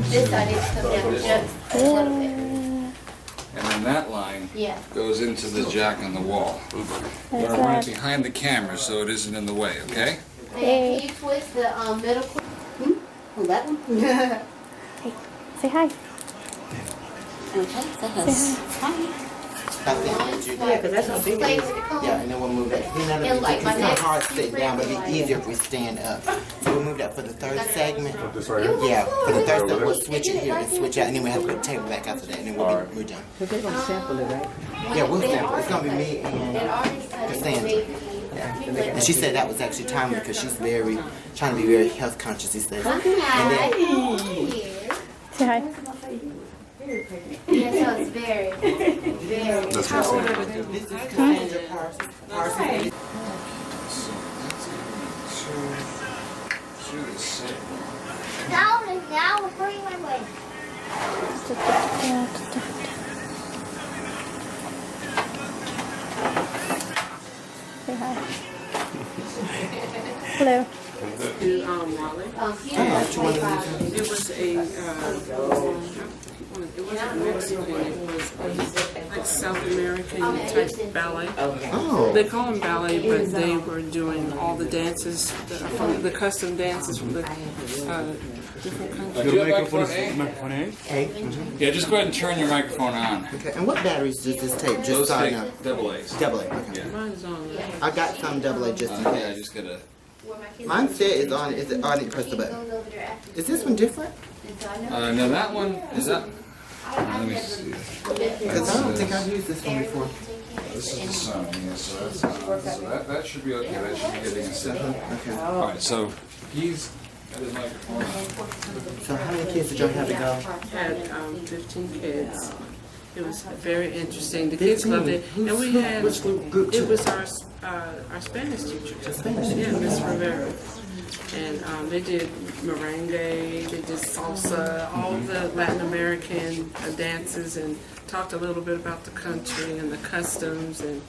This side needs to come down just a little bit. And then that line Yeah. goes into the jack on the wall. We're going to run it behind the camera so it isn't in the way, okay? Hey, can you twist the middle cord? Oh, that one? Hey, say hi. Okay, say hi. Yeah, because that's how big it is. Yeah, and then we'll move that. See, now And like it's my kind of next hard sitting down, but it'd be right easier if we stand up. So we'll move that for the third segment. This right here? Yeah, for the third segment, we'll switch it here and switch out, and then we have to put the table back after that, and then we're done. But they're gonna sample it, right? Yeah, we'll sample. It's gonna be me and Cassandra. Yeah. And she said that was actually timely because she's trying to be very health conscious these days. And then, Say hi. Yeah, so it's very, very. That's what I'm saying. this is Cassandra Parsons. Now we're putting my way. Say hi. Hello. Marlow. It was a, it wasn't Mexican, it was like South American type ballet. Oh. They call them ballet, but they were doing all the dances, from the custom dances from the different countries. Do you have microphone A? Hey. Yeah, just go ahead and turn your microphone on. Okay. And what batteries does this take? Just Those so I take know. double A's. Double A. Okay. Mine's on there. I got some double A just in Yeah, I case. just gotta. Mine said it's on. Is it? Oh, I need to press the button. Is this one different? No, that one is that. Let me see. Because I don't think I've used this one before. This is the sun, yeah, so that's on. So that should be okay. That should be getting a second. Okay. All right, so he's got his microphone on. So how many kids did y'all have to go? Had 15 kids. It was very interesting. The kids loved it, and we had Which group? it was our Spanish teacher. Spanish. Yeah, Miss Rivera. And they did merengue, they did salsa, all the Latin American dances, and talked a little bit about the country and the customs, and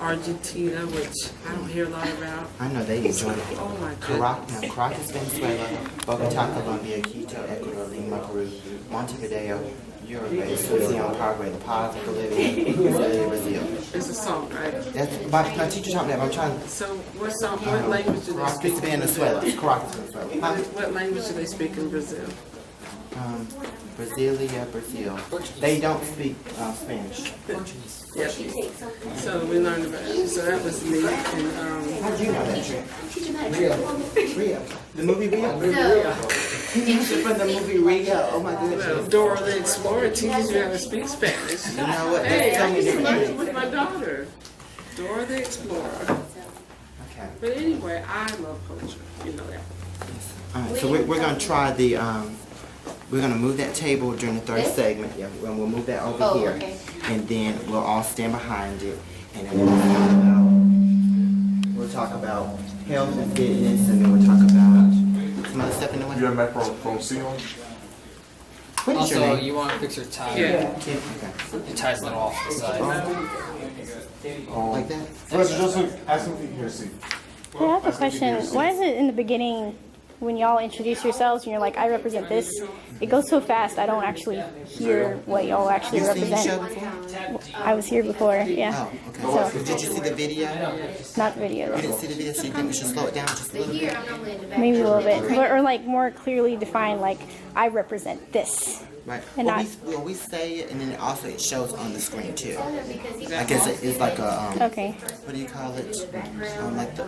Argentina, which I don't hear a lot about. I know they enjoyed it. Oh my goodness. Caracas, Venezuela, Bogotá, Colombia, Quito, Ecuador, Lima, Peru, Montevideo, Uruguay, Asunción, Paraguay, La Paz, Bolivia, Brazil. It's a song, right? That's my teacher taught me that. But I'm trying to. So what song? What language do they Caracas, speak? Venezuela. Caracas, Venezuela. Huh? What language do they speak in Brazil? Brasilia, Brazil. They don't speak Spanish. Yeah. So we learned about it. So that was neat. And How did you know that? Rio. The movie Rio? From the movie Rio. Oh my goodness. Dora the Explorer teaches you how to speak Spanish. You know what? Hey, Tell I me used to learn it different. with my daughter. Dora the Explorer. Okay. But anyway, I love culture. You know that. All right. So we're gonna try the We're gonna move that table during the third segment. Yeah, we'll move that over Oh, here, okay. and then we'll all stand behind it, and then we'll talk about health and fitness, and then we'll talk about some other stuff in the You way. have microphone C on? What is your Also, name? you want to fix your tie. Yeah. Okay. It ties a little off the side. Like that. First, Joseph, ask him if he can hear C. Hey, I have a question. Why is it in the beginning when y'all introduce yourselves and you're like, I represent this, it goes so fast I don't actually hear what y'all actually You seen the show represent. before? I was here before, yeah. Oh, okay. So, Did you see the video? not You video. didn't see the video, so you think we should slow it down just a little Here, bit? I'm normally in the back. Maybe a little bit. Or like more clearly define, like, I represent this. Right. And We say it, and then also it shows on the screen too. Because he's I guess it's like a Okay. what do you call it? Like the,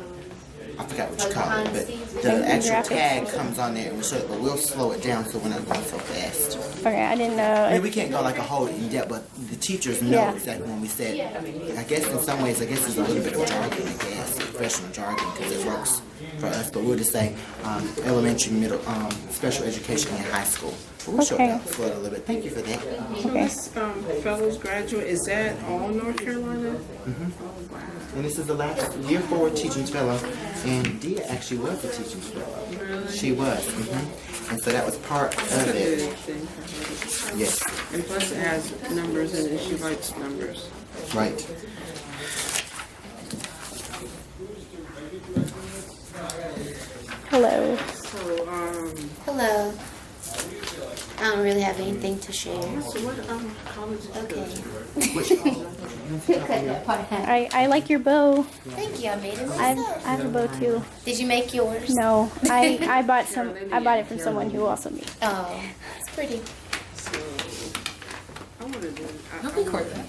I forgot what you call it, but the actual tag comes on there and we show it, but we'll slow it down so we're not going so fast. Okay, I didn't I mean, know. we can't go like a whole in depth, but the teachers know Yeah. exactly when we said. I guess in some ways, I guess it's a little bit of jargon, I guess, professional jargon, because it works for us. But we'll just say elementary, middle, special education, and high school. But we'll show it Okay. down, slow it a little bit. Thank you for that. So this fellows graduate, is that all North Carolina? Mm-hmm. And this is the last year 4 teaching fellow, and Dia actually was a teaching fellow. Really? She was, and so that was part That's of a it. good thing. Yes, And plus it has numbers in it, she likes numbers. right. Hello. So, Hello. really have anything to share. So what college did you go Okay. to? Cut that part out. I like your bow. Thank you, I made it I myself. have a bow too. Did you make yours? No, I bought it from someone who also made. Oh, it's pretty. So, I would have done. I'll record that.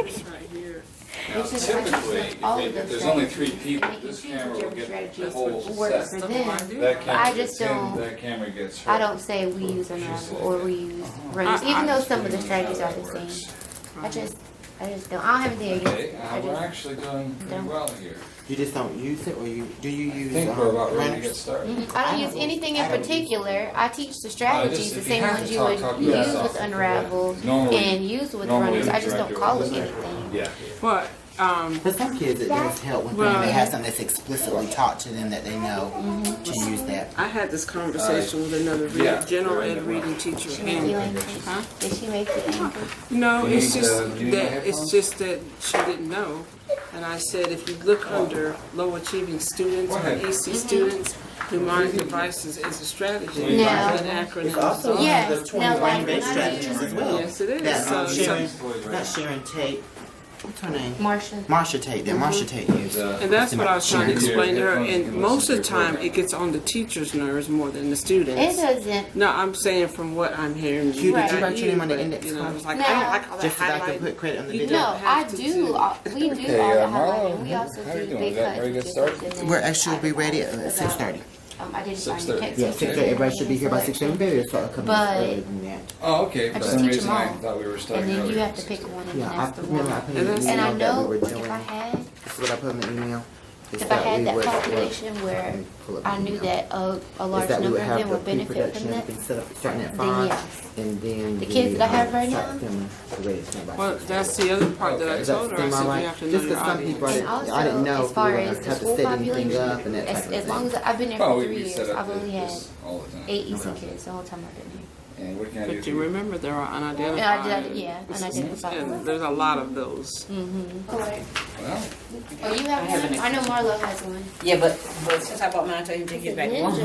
This right here. Now, Which is, I just typically, took all of if those there's only strategies 3 people, and you this choose camera will whichever get strategy the whole works set. for them. That I camera just gets him, don't- that camera gets her. I don't say we use Unravel or we use Runners, even though some of the strategies are the same. I just don't. I don't have anything Okay, against it. we're actually doing pretty well here. You just don't use it, or do you I use? think we're about ready to runners? get started. I don't use anything in particular. I teach the strategies, the if you same have ones to you talk, would talk use about with stuff. Unravel Normally- and use with normally Runners. the I just don't director call will it say, anything. Yeah. But For some kids, it does help when Well- they have something that's explicitly taught to them that they know to use that. I had this conversation with another yeah. general ed reading teacher, Did she make you and angry? huh? Did she make you angry? No, You it's need, just you need my that headphones? she didn't know. And I said, if you look under low achieving students Go or ahead. AC students, mnemonic devices is a strategy, No. an acronym. It's also So- Yes. one of the 20 Now, like, brain-based when I do- strategies as well. Yes, it is. That Sharon, So- not Sharon Tate. What's her name? Marsha. Marsha Tate. That Marsha Tate used. And that's what I was trying to Sharon, explain to her. headphones, you And can most listen of the to your time, program. it gets on the teacher's nerves more than the It students. doesn't. No, I'm saying from what I'm hearing. Did you Right. write your name on the But, index you know, card? it's like, No. I don't like all that Just so that I can highlight. put credit on the You video. No, have I to do. do- We do Okay, all the Marlow, highlighting. We also how you do doing? big Is that cut ready to get just started? and then We're actually be ready at about, 6:30. identifying 6:30. the text Yeah, message 6:30. Everybody should be here by 6:30. Maybe it's a couple But- earlier than that. Oh, okay. I For just some teach reason, them I all. thought we were And starting then you earlier. have to pick one and Yeah, then I that's the remember I one. put in the And And I email that know we were if doing. I had This is what I put in the email. is if I had we that would- population where pull up I the knew email. that a large Is that we number would of have them the would benefit pre-production from and that. everything set up starting at Then 5, yes. and then The kids that I have right now? the way it's by Well, 6:30. that's the other part that I Is that told her. I seem said, alright? you have to know Just your because some people audience. And also, I didn't know as if we far were as gonna the have to school set anything population, up and that type of as long thing. as I've been there Oh, for we 3 we years, set up I've only had this all the time. 8 EC kids the whole time I've been here. And what can I do But for you you? remember there are And unidentified. yeah, unidentified. And there's a lot of those. Well, Oh, you have one? I know Marlow has one. Yeah, but since I bought mine, I told him to get back Ninja. one.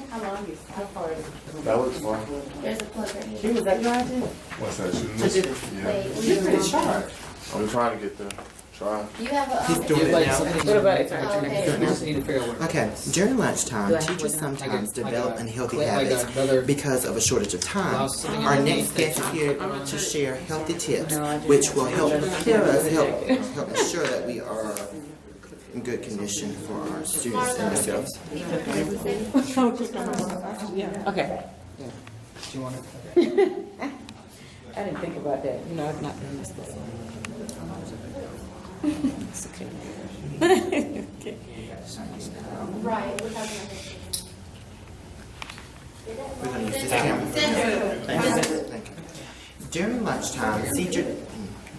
How long is how far is it? That looks fun. There's a plug right here. Was that your idea? What's that, shooting this? Yeah. Wait, You're pretty sharp. I'm trying to get there. Try. you have a He's doing it Like now. something. What about if I Oh, okay. We just need to figure out what. Okay, during lunchtime, Do I have teachers one? sometimes Like a- develop like a- unhealthy like habits another- because of a shortage of time. Mouse sitting Our on the next thing. guest is here to share healthy tips, No, I just- which will help prepare us, help ensure that we are in good condition for our students and ourselves. Okay. Do you want to? I didn't think about that. You know, I've not done this before. right. We're talking about We're gonna use this camera. Thank you. During lunchtime,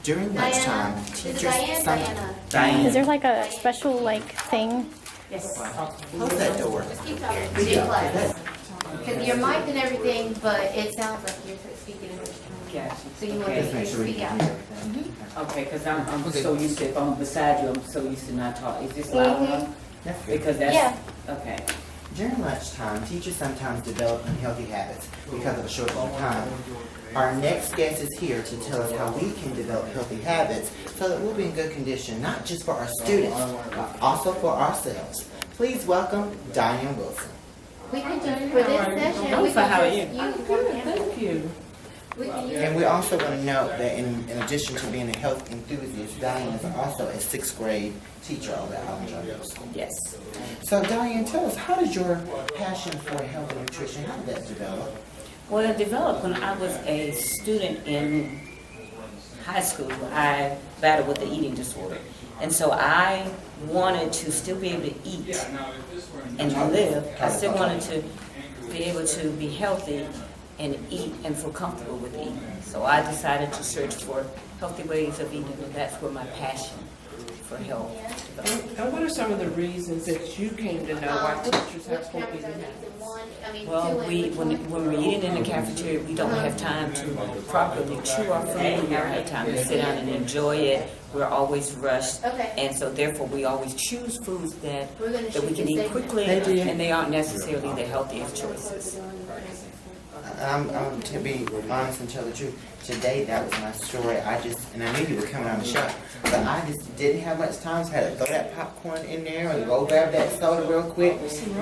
during lunchtime, Diana. Is it teachers Diane? some Diana. Is Diane, there like a special like thing? close that door. Just keep talking. Big class. Because your mic and everything, but it sounds like you're speaking English. Gotcha. So you want Just make to sure we speak can out. hear everything. Okay, because I'm so used to, if I'm beside you, I'm so used to not talking. Is this loud enough? That's good. Because that's, Yeah. okay. During lunchtime, teachers sometimes develop unhealthy habits because of a shortage of time. Our next guest is here to tell us how we can develop healthy habits so that we'll be in good condition, not just for our students, but also for ourselves. Please welcome Diane Wilson. We can just, for this session, we So how are can you? just use Thank you. we can use And we also want to note that in addition to being a health enthusiast, Diane is also a 6th grade teacher over at Middle School. Yes. So Diane, tell us, how did your passion for health and nutrition, how did that develop? Well, it developed when I was a student in high school. I battled with the eating disorder. And so I wanted to still be able to eat and live. I still wanted to be able to be healthy and eat and feel comfortable with eating. So I decided to search for healthy ways of eating, and that's where my passion for health developed. And what are some of the reasons that you came to know why teachers have which poor cameras are eating these? habits? One, I mean, Well, two, and which when we're eating in the cafeteria, we don't have time to properly chew our food. We don't have time to sit down and enjoy it. We're always rushed. Okay. And so therefore, we always choose foods that We're gonna we shoot can this eat segment. quickly, and they aren't necessarily the healthiest choices. I'm to be honest and tell the truth. Today, that was my story. I knew you were coming on the show, but I just didn't have much time. So I had to throw that popcorn in there and go grab that soda real quick,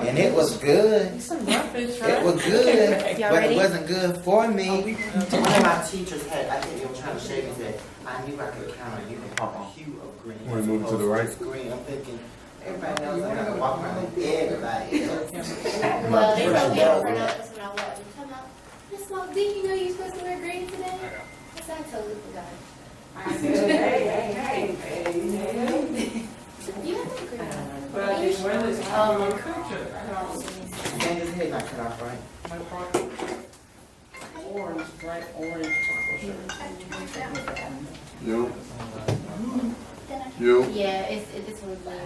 and it was good. It was good, but it wasn't good for me. One of my teachers had, I think they were trying to show me that I knew I could count on you a hue of green. Want to move to the right? Green. I'm thinking. Everybody knows I gotta walk around like everybody else. Well, they told me to run out when I left. I'm talking about, Miss Smoke, didn't you know you're supposed to wear green today? I said, I totally forgot. I said, hey. You have to green. But it's whether it's And his head not cut off, right? orange, bright orange chocolate shirt. You? You? Yeah, it's really good.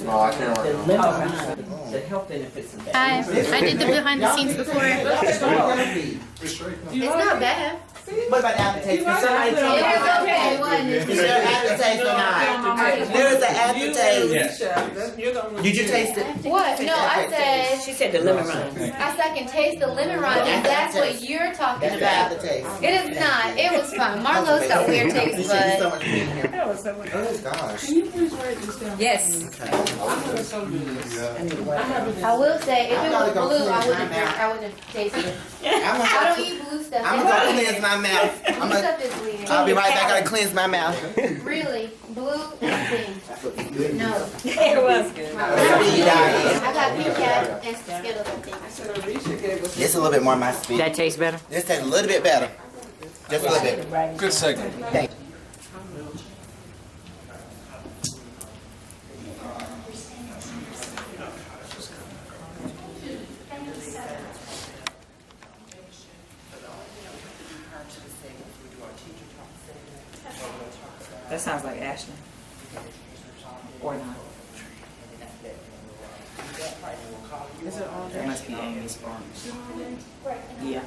No, I can't right now. The health benefits of that. I did the behind the scenes before. It's not bad. What about aftertaste? Can somebody tell me? It was okay, wasn't it? Is there aftertaste or not? There is an aftertaste. Did you taste it? What? No, I said, She said the lemon rum. I said I can taste the lemon rum, and that's what you're talking That's the about. aftertaste. It is not. It was fun. Marlow's got weird taste There's so buds. much meat in here. Oh gosh. Can you please write this down? Yes. I'm gonna show you this. I will say, if it was blue, I wouldn't have tasted it. I don't eat blue stuff. I'm gonna go cleanse my mouth. Blue stuff is weird. I'll be right back. I gotta cleanse my mouth. Really, blue and pink. No. It was good. I got Kit Kat and Skittles, I think. This is a little bit more my speed. That tastes better? This tastes a little bit better. Just a little bit. Good segment. Thank you. That sounds like Ashlee. Or not. Is it all That must be Amy's farm. Yeah.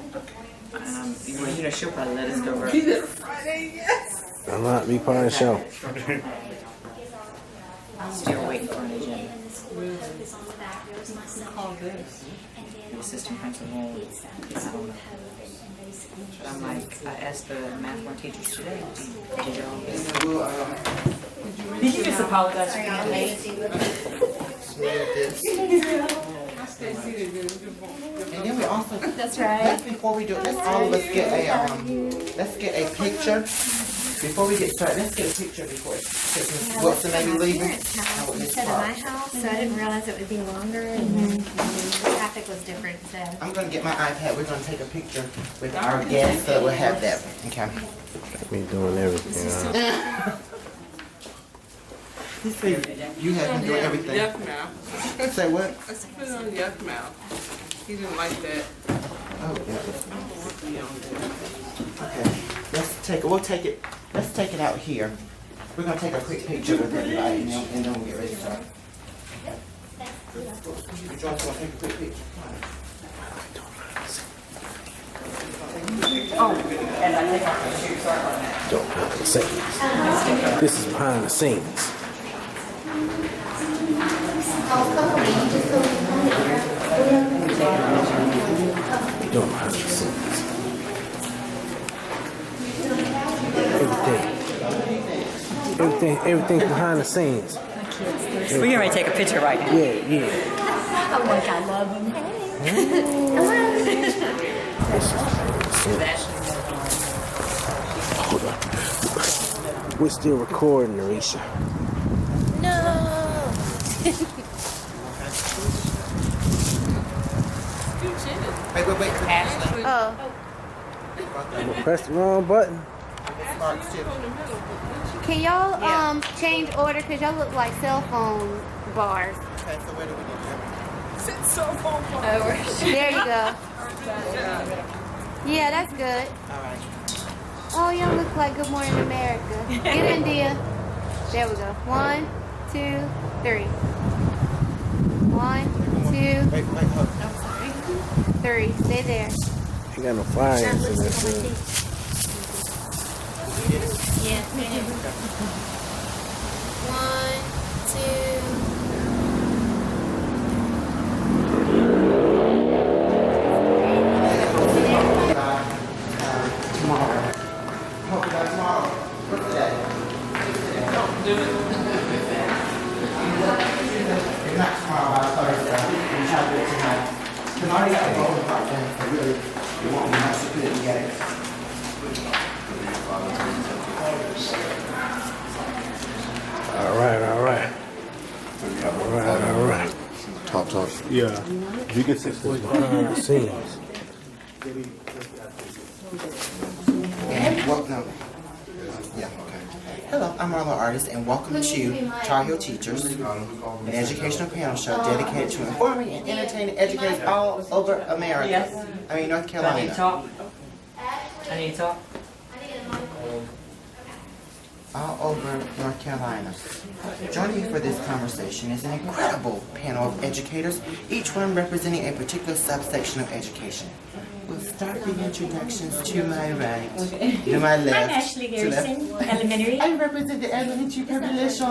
Well, you know, she'll probably let us go over. Friday? Yes. I'm not be part of the show. I'm still waiting for an agenda. Call this. The assistant principal. I don't know. I'm like, I asked the math one teachers today, did you just apologize for Smell this. And then we also. That's right. Let's before we do it, let's all of us get a picture. Before we get started, let's get a picture before Ms. Wilson may be leaving. Instead of my house, so I didn't realize it would be longer, and the traffic was different, so. I'm gonna get my iPad. We're gonna take a picture with our guests, so we'll have that. Okay. Me doing everything. You have been doing everything. Yuck mouth. Say what? I put it on yuck mouth. He didn't like that. Oh, yeah. Be on there. Okay. Let's take it out here. We're gonna take a quick picture with everybody, and then we'll get ready to start. You want to take a quick picture? And I take off the shoes, sorry about that. Don't behind the scenes. This is behind the scenes. Doing behind the scenes. Everything's behind the scenes. We're getting ready to take a picture right now. Yeah. I'm like, I love them. Hold on. We're still recording, Arisha. Wait. Ashlee. Oh, I'm gonna press the wrong button. can y'all change order? Cause y'all look like cell phone bars. Okay, so where do we need to Sit so far. There you go. Yeah, that's good. All right. Oh, y'all look like Good Morning America. Get in, Dia. There we go. 1, 2, 3. 1, 2, Wait, hold. 3. Stay there. Ain't got no fire in this. Yeah. 1, 2. If not tomorrow, by Thursday, we try to do it tonight. Because I already got the voting part done, so really, it won't be much to put it together. All right. All right. Top. Yeah. Did you get 6 scenes? And welcome. Yeah, okay. Hello, I'm Marlow Artist, and welcome to Tar Heel Teachers, an educational panel show dedicated to informing and entertaining educators all over America. Yes. I mean, North I need to Carolina. talk. I need to talk. All over North Carolina. Joining me for this conversation is an incredible panel of educators, each one representing a particular subsection of education. We'll start the introductions to my right, to my left. I'm Ashlee to left. Garrison, elementary. I represent the elementary population.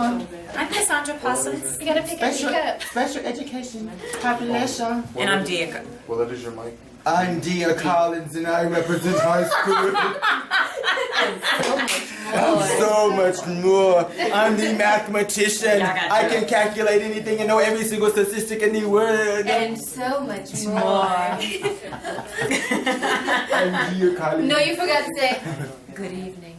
I'm Cassandra Possums. You gotta pick up your cup. Special education population. And I'm Dia. Well, that is your mic. I'm Dia Collins and I represent high school. I'm so much more. I'm the mathematician. I can calculate anything and know every single statistic in the world. And so much more. I'm Dia Collins. No, you forgot to say. Good evening.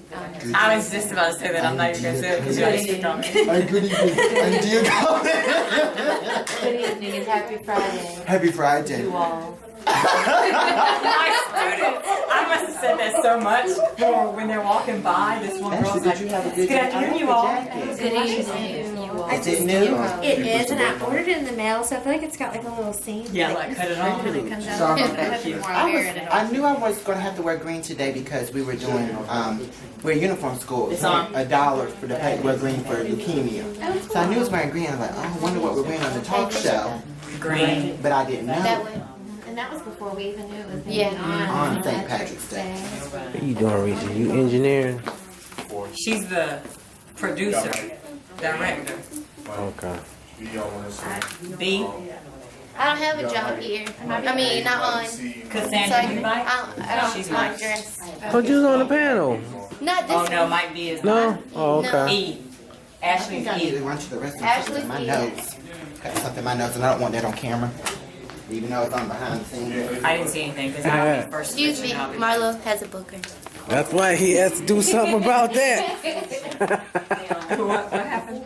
I was just about to say that. I'm not even going to say it because you already speak on me. I'm good evening. I'm Dia Collins. Good evening and happy Friday. Happy Friday. You all. My students, I must have said that so much when they're walking by. This one girl's Ashley, like, did you have a good good afternoon, you all. Good evening. You all. Is it new? It is, and I ordered it in the mail, so I feel like it's got like a little seam. Yeah, like cut it off. It comes out. Sorry. Thank you. I knew I was going to have to wear green today because we were doing, we're a uniform school. It's like $1 for the pay to wear green for leukemia. So I knew I was wearing green. I was like, oh, I wonder what we're wearing on the talk show. Green. But I didn't That know. way. And that was before we even knew it was Yeah. On St. Patrick's Day. What you doing, Reese? You engineering? She's the producer, director. Okay. B. I don't have a job here. I mean, not on. Cassandra, you might? I don't She's like Mike. dress. Oh, you was on the panel. Not this Oh, no, Mike B is No? mine. Oh, okay. E. I think I need Ashley's to run to the restroom Ashley's and my here. notes. Got something in my notes and I don't want that on camera. Even though it's on behind the scenes. E. I didn't see anything because I'll be first. Excuse me, Marlow has a booker. That's why he has to do something about that. What happened?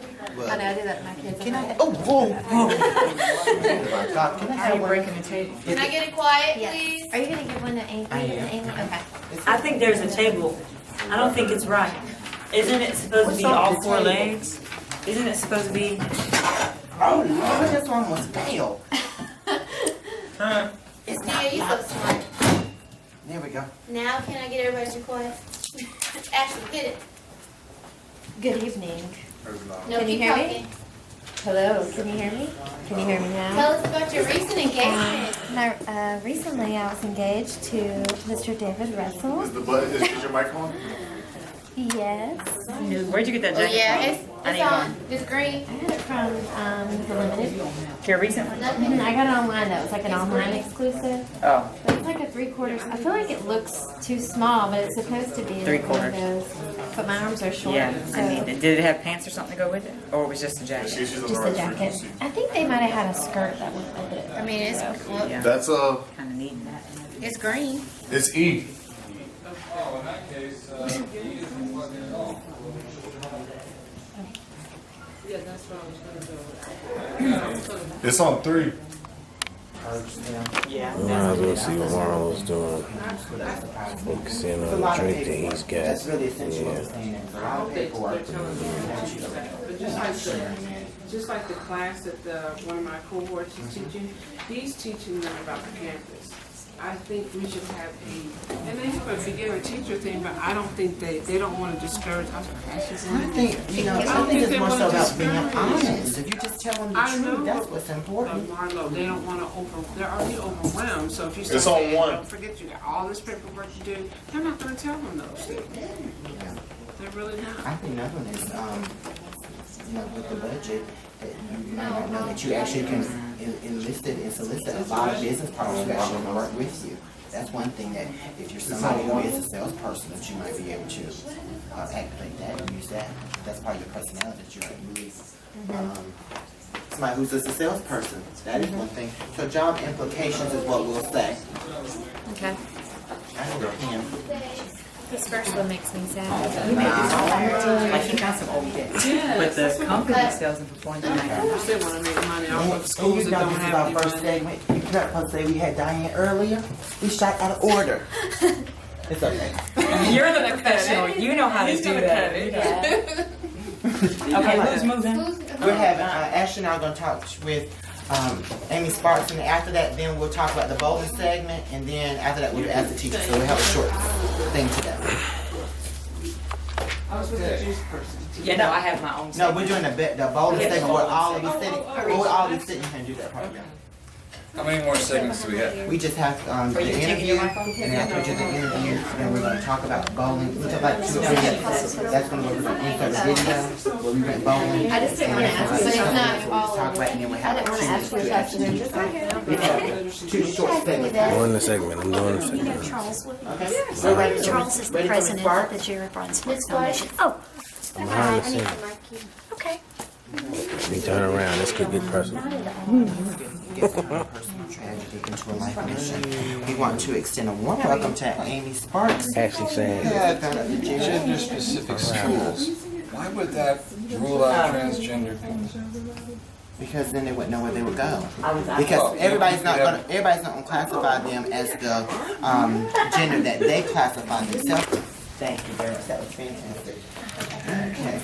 I know I do that to my kids. Can I? Oh, whoa. Oh my God. Can I How are have you one? breaking the table? Can I get it quiet, Yes. please? Are you gonna give one to Amy? I am. Amy? Okay. I think there's a table. I don't think it's right. Isn't it supposed to be all four legs? Isn't it supposed to be? Oh, Lord, this one was fail. It's Dia, you so smart. There we go. Now can I get everybody to be quiet? Ashley, hit it. Good evening. No, Can you keep hear me? talking. Hello. Can you hear me? Can you hear me now? Tell us about your recent engagement. Recently, I was engaged to Mr. David Russell. Is your mic on? Yes. Where'd you get that Oh jacket yeah, from? it's I need on. one. It's green. I had it from the Limited. Here recently? Nothing. I got it online though. It's like an online exclusive. Oh. But it's like a 3/4. I feel like it looks too small, but it's supposed to be like one of 3/4. those. But my arms are short, Yeah, so I need it. Did it have pants or something to go with it? Or it was just a jacket? just a jacket. I think they might have had a skirt that went with it. I mean, it's well, Yeah, That's kind of needing that. it's green. it's E. Oh, in that case, It's on 3. Yeah. Might as well see what Marlow's doing. Focusing on the drink that he's got. That's really essential Yeah. understanding. It's a lot of paperwork. But just like the class that one of my cohorts is teaching, he's teaching them about the campus. I think we should have and they have a beginner teacher thing, but I don't think they don't want to discourage us. I think, I think it's more so about being honest. If you just tell them the I truth, know. that's what's important. Marlow, they don't want to they're already overwhelmed, so if you start It's on saying, 1. don't forget you got all this paperwork to do, they're not going to tell them those things. They're really not. I think another one is, with the budget, that you might not know that you actually can enlist and solicit a lot of business partners who actually want to work with you. That's one thing that if you're somebody who is a salesperson, that you might be able to activate that and use that. That's part of your personality that you're really somebody who's just a salesperson. That is one thing. So job implications is what we'll say. Okay. I know your hand. This first one makes me sad. Like he got some old debt. But the company sells and performs in that. They want to make money off of And schools you that know, don't this is have our any first money. segment. We not supposed to say we had Diane earlier. We shot out of order. It's okay. You're the professional. You know how to do that. Okay, who's moving? We're having, Ashlee and I are going to talk with Amy Sparks, and after that, then we'll talk about the bowling segment, and then after that, we'll ask the teacher. So we'll have a short thing today. I was with the juice person. Yeah, no, I have my own. No, we're doing the bowling segment where all of you sitting. We'll all be sitting here and do that part. How many more segments do we have? We just have the interview, and after we do the interview, then we're going to talk about bowling. We took like 2 or 3 minutes. That's going to go through the insert the video where we went bowling. I just didn't want to ask, but it's not all Talk of about it. it, and then we I have didn't want to ask you 2 questions. minutes. Just go ahead. We have 2 short segments. I'm doing the segment. I'm doing the segment. Charles, Okay. So ready for Charles is the Ms. president of Sparks? the Jerry Brunswick Miss Sparks? Foundation. Oh, I'm behind the scenes. okay. We turn around. This could get personal. Get from a personal tragedy into a life mission. We want to extend a warm welcome to Amy Sparks. Actually saying, Gender-specific schools. Why would that rule out transgender people? Because then they wouldn't know where they would go. Because everybody's not gonna classify them as the gender that they classify themselves. Thank you very much. That was fantastic. Okay.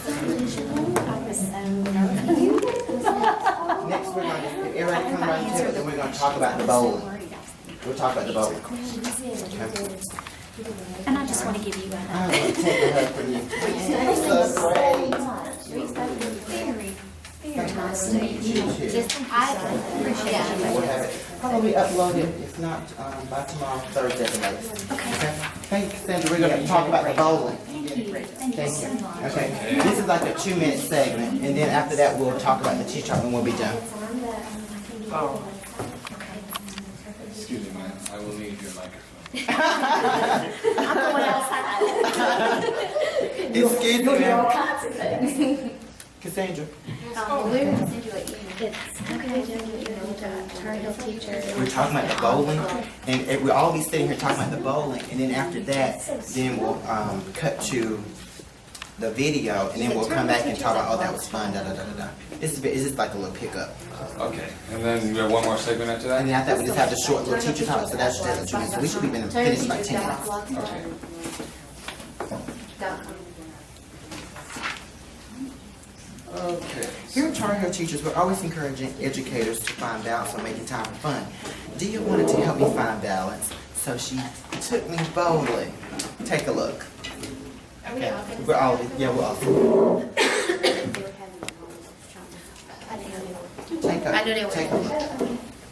Next, we're going to, everybody come right here, and we're going to talk about the bowling. We'll talk about the bowling. Okay. And I just want to give you I want to take a hug from you. So great. very nice to meet you. I appreciate it. We'll have it probably uploaded, if not by tomorrow, Thursday at the latest. Okay. Thank you, Sandra. We're going to talk about the bowling. Thank you. Thank you so much. Okay. This is like a 2-minute segment, and then after that, we'll talk about the teacher, and we'll be done. Excuse me, man. I will need your microphone. I'm going outside. Excuse me, ma'am. Cassandra. We're going to send you an email. We're talking about the bowling, and we'll all be sitting here talking about the bowling, and then after that, then we'll cut to the video, and then we'll come back and talk about, oh, that was fun, da da da da da. This is like a little pickup. Okay, and then we have one more segment after And that? then after that, we just have the short little teacher talk, so that's just what you mean. So we should be finished in like 10 minutes. Okay. Okay. Here at Tar Heel Teachers, we're always encouraging educators to find balance on making time for fun. Dia wanted to help me find balance, so she took me bowling. Take a look. Okay. We're all, yeah, we're all. Take a look.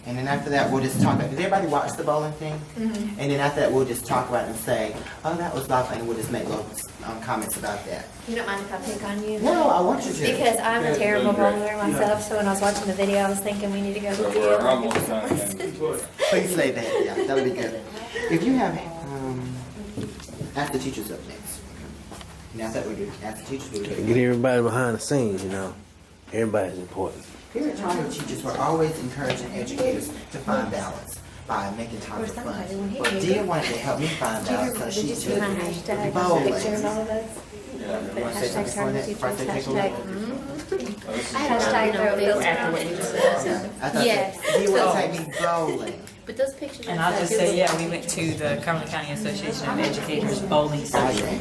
And then after that, we'll just talk about, did everybody watch the bowling thing? And then after that, we'll just talk about it and say, oh, that was lovely, and we'll just make little comments about that. You don't mind if I pick on you? No, I want you to. Because I'm a terrible bowler myself, so when I was watching the video, I was thinking we need to go to the So we're field. almost done then. Please say that, yeah, that'll be good. If you have, ask the teachers up next. Now that we do, ask the teachers, we'll do. get everybody behind the scenes, you know. Everybody's important. Here at Tar Heel Teachers, we're always encouraging educators to find balance by making time for fun. Well, Dia wanted to help me find balance, so she took My me hashtag, bowling. picture of all of us. You want to say something before that? Before I take a look? Hashtag throw those afterwards. I thought Yes. Dia wanted to take me bowling. But those pictures. And I'll just say, yeah, we went to the Cumberland County Association of Educators bowling session.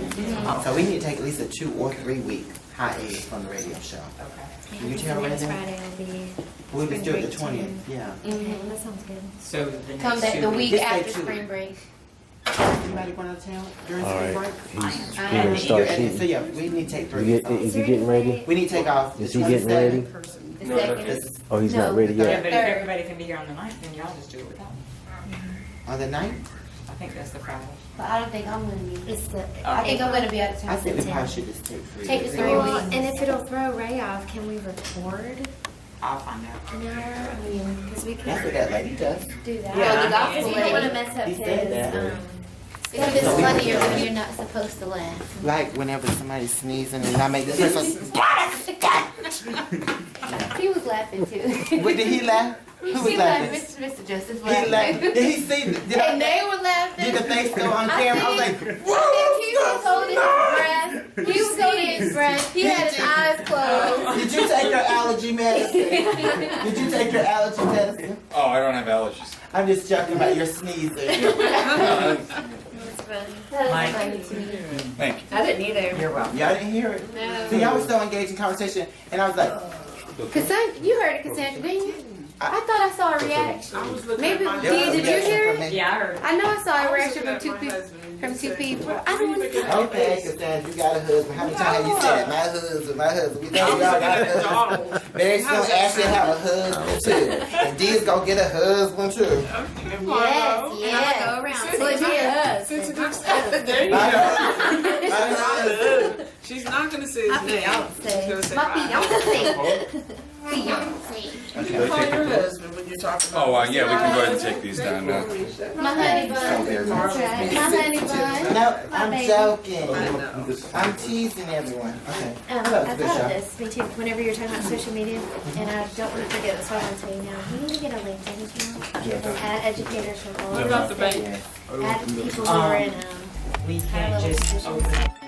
So we need to take at least a 2 or 3 week hiatus from the radio show. Can you tell Next Raven? Friday will be. We'll be doing the 20th, yeah. Okay, that sounds good. So the Come next back 2 the weeks. week Just say after 2. spring break. Anybody going out of town during All spring right. break? He's gonna start So shooting. yeah, we need to take 3 You weeks get, off. is he getting ready? We need to take off. Is he getting ready? The second is Oh, he's not ready Yeah, yet. but if everybody can be here on the 9th, then y'all just do it without me. On the 9th? I think that's the Friday. But I don't think I'm gonna be. It's the. I think I'm gonna be out of I town. think we probably should just take 3 Take weeks. the 3 Well, weeks. and if it'll throw Ray off, can we record I'll find out. An hour, I mean, because we That's what can that lady does. do that. Yeah. Oh, the gospel Because we don't want to lady. mess up He said that. his, Because it's funnier when you're not supposed to laugh. Like whenever somebody's sneezing and I make the person. He was laughing too. Wait, did he laugh? Who was He laughed. laughing? Mr. Joseph He laughed. laughed. Did he see? Did And they were laughing. Did the face go on I camera? I was see. like, I think he was holding his breath. He was holding his breath. He had his eyes closed. Did you take your allergy medicine? Did you take your allergy medicine? Oh, I don't have allergies. I'm just joking about your sneezing. That was Mike. funny to me. Thank you. I didn't either. You're welcome. Y'all didn't hear it? No. See, y'all was so engaged in conversation, and I was like, Cassandra, you heard it, Cassandra, didn't you? I thought I saw a reaction. I was looking Maybe at my did you hear it? Yeah, I heard. I know I saw I a was reaction looking from at two my people. husband. From He two said, people. I don't want to. okay, Cassandra, you got a husband. How many times you said it? My husband, my husband. We know I y'all was got looking a at the husband. dog. Very soon, Ashlee have a husband too. And Dee's gonna get a husband too. And Marlow. Yes, yes. Go around. Since So it's be a Since husband. it's there you My go. husband. My husband. She's not gonna say his My name. She's gonna fiance. say My bye. fiance. Fiance. You can call your husband when you're talking about. Oh, yeah, we can go ahead and take these down now. My honey bun. That's right. My honey bun. No, My I'm baby. joking. I know. I'm teasing everyone. Okay. I That was a thought good of show. this, me too, whenever you're talking about social media, and I don't want to forget this, so I want to tell you now. We need to get a LinkedIn account and add educators from all What over about the the state. bank? Add people who are in, We high can't level just positions. open